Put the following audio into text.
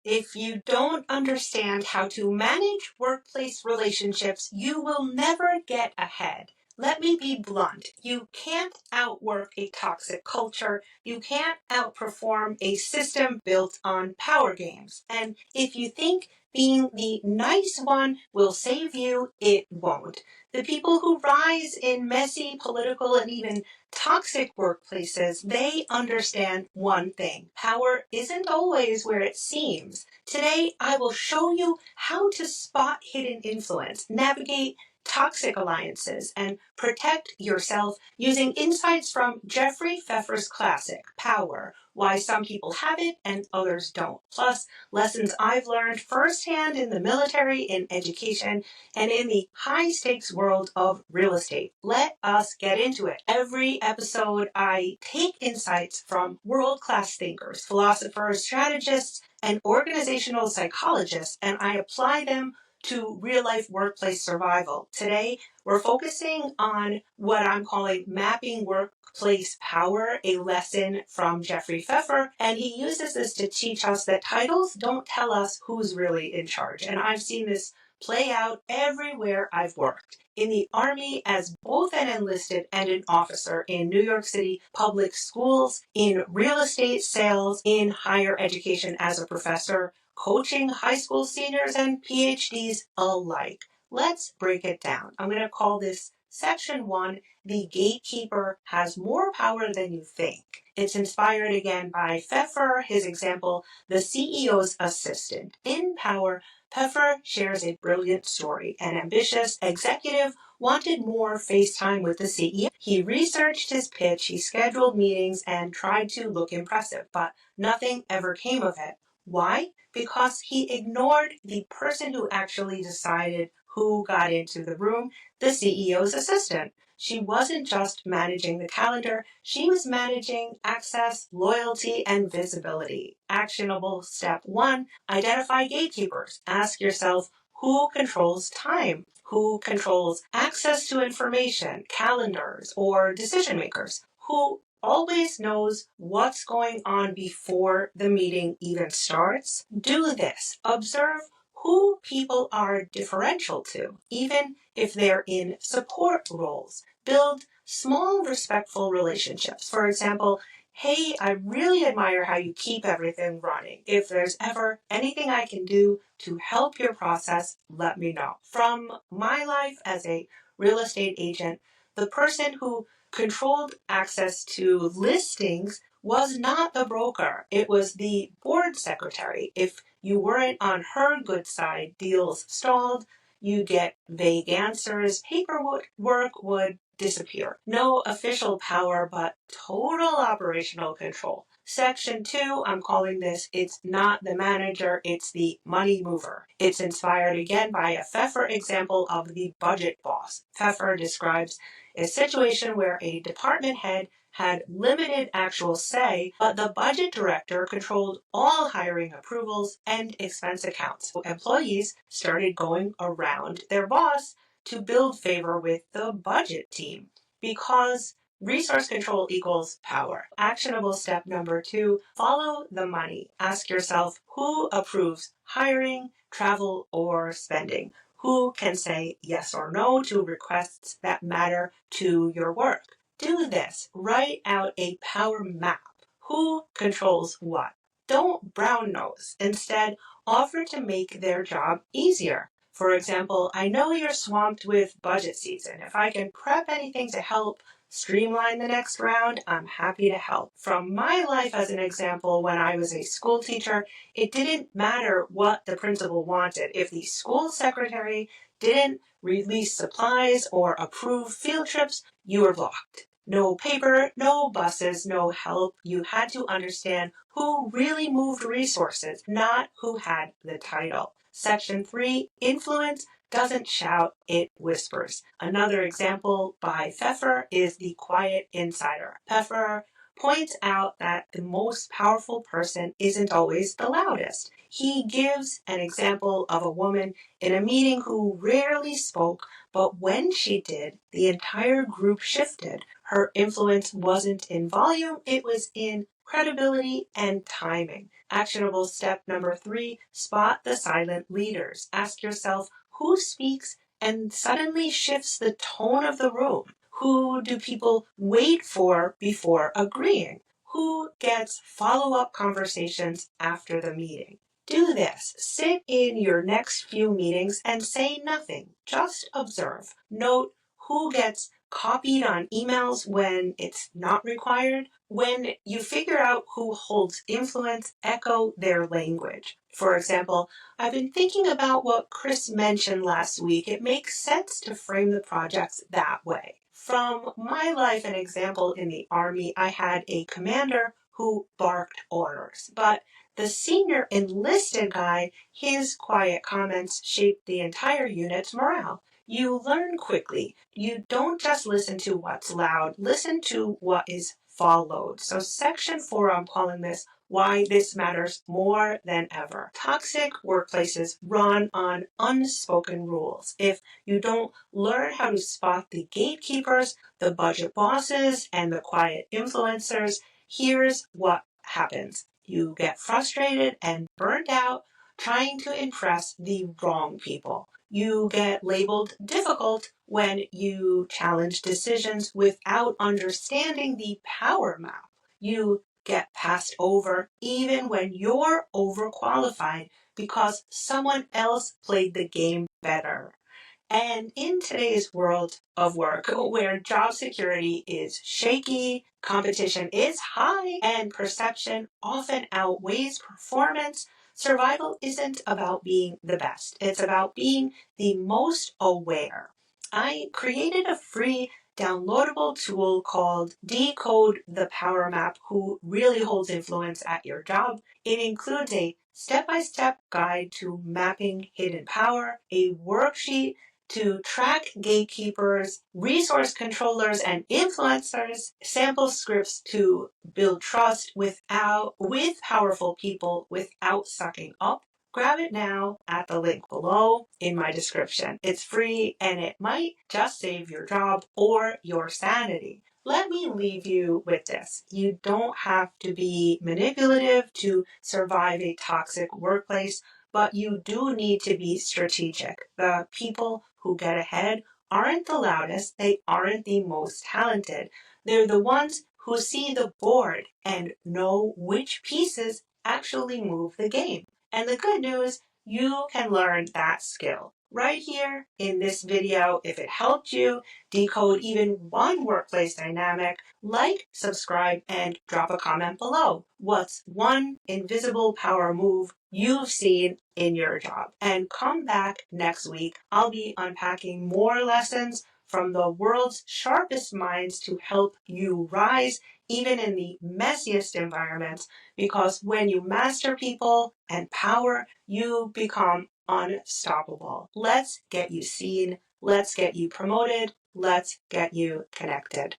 If you don't understand how to manage workplace relationships, you will never get ahead. Let me be blunt. You can't outwork a toxic culture. You can't outperform a system built on power games. And if you think being the nice one will save you, it won't. The people who rise in messy political and even toxic workplaces, they understand one thing. Power isn't always where it seems. Today, I will show you how to spot hidden influence, navigate toxic alliances, and protect yourself using insights from Jeffrey Pfeffer's classic, Power, Why Some People Have It and Others Don't. Plus, lessons I've learned firsthand in the military, in education, and in the high-stakes world of real estate. Let us get into it. Every episode, I take insights from world-class thinkers, philosophers, strategists, and organizational psychologists, and I apply them to real-life workplace survival. Today, we're focusing on what I'm calling mapping workplace power, a lesson from Jeffrey Pfeffer, and he uses this to teach us that titles don't tell us who's really in charge. And I've seen this play out everywhere I've worked. In the Army as both an enlisted and an officer, in New York City public schools, in real estate sales, in higher education as a professor, coaching high school seniors and PhDs alike. Let's break it down. I'm going to call this Section 1, The Gatekeeper Has More Power Than You Think. It's inspired again by Pfeffer, his example, the CEO's assistant. In Power, Pfeffer shares a brilliant story. An ambitious executive wanted more face time with the CEO. He researched his pitch, he scheduled meetings, and tried to look impressive, but nothing ever came of it. Why? Because he ignored the person who actually decided who got into the room, the CEO's assistant. She wasn't just managing the calendar, she was managing access, loyalty, and visibility. Actionable step 1, identify gatekeepers. Ask yourself, who controls time? Who controls access to information, calendars, or decision makers? Who always knows what's going on before the meeting even starts? Do this. Observe who people are differential to, even if they're in support roles. Build small, respectful relationships. For example, hey, I really admire how you keep everything running. If there's ever anything I can do to help your process, let me know. From my life as a real estate agent, the person who controlled access to listings was not the broker. It was the board secretary. If you weren't on her good side, deals stalled, you get vague answers, paperwork would disappear. No official power, but total operational control. Section 2, I'm calling this, it's not the manager, it's the money mover. It's inspired again by a Pfeffer example of the budget boss. Pfeffer describes a situation where a department head had limited actual say, but the budget director controlled all hiring approvals and expense accounts. So employees started going around their boss to build favor with the budget team because resource control equals power. Actionable step number 2, follow the money. Ask yourself who approves hiring, travel, or spending. Who can say yes or no to requests that matter to your work? Do this. Write out a power map. Who controls what? Don't brown nose. Instead, offer to make their job easier. For example, I know you're swamped with budget season. If I can prep anything to help streamline the next round, I'm happy to help. From my life as an example, when I was a school teacher, it didn't matter what the principal wanted. If the school secretary didn't release supplies or approve field trips, you were blocked. No paper, no buses, no help. You had to understand who really moved resources, not who had the title. Section 3, influence doesn't shout, it whispers. Another example by Pfeffer is the quiet insider. Pfeffer points out that the most powerful person isn't always the loudest. He gives an example of a woman in a meeting who rarely spoke, but when she did, the entire group shifted. Her influence wasn't in volume, it was in credibility, and timing. Actionable step number 3, spot the silent leaders. Ask yourself who speaks and suddenly shifts the tone of the room. Who do people wait for before agreeing? Who gets follow-up conversations after the meeting? Do this. Sit in your next few meetings and say nothing. Just observe. Note who gets copied on emails when it's not required. When you figure out who holds influence, echo their language. For example, I've been thinking about what Chris mentioned last week. It makes sense to frame the projects that way. From my life, an example in the Army, I had a commander who barked orders, but the senior enlisted guy, his quiet comments shaped the entire unit's morale. You learn quickly. You don't just listen to what's loud, listen to what is followed. So section 4, I'm calling this why this matters more than ever. Toxic workplaces run on unspoken rules. If you don't learn how to spot the gatekeepers, the budget bosses, and the quiet influencers, here's what happens. You get frustrated and burned out trying to impress the wrong people. You get labeled difficult when you challenge decisions without understanding the power map. You get passed over even when you're overqualified because someone else played the game better. And in today's world of work, where job security is shaky, competition is high, and perception often outweighs performance, survival isn't about being the best. It's about being the most aware. I created a free downloadable tool called Decode the Power Map, who really holds influence at your job. It includes a step-by-step guide to mapping hidden power, a worksheet to track gatekeepers, resource controllers, and influencers, sample scripts to build trust with powerful people without sucking up. Grab it now at the link below in my description. It's free and it might just save your job or your sanity. Let me leave you with this. You don't have to be manipulative to survive a toxic workplace, but you do need to be strategic. The people who get ahead aren't the loudest, they aren't the most talented. They're the ones who see the board and know which pieces actually move the game. And the good news, you can learn that skill right here in this video. If it helped you decode even one workplace dynamic, like, subscribe, and drop a comment below. What's one invisible power move you've seen in your job? And come back next week. I'll be unpacking more lessons from the world's sharpest minds to help you rise even in the messiest environments, because when you master people and power, you become unstoppable. Let's get you seen. Let's get you promoted. Let's get you connected.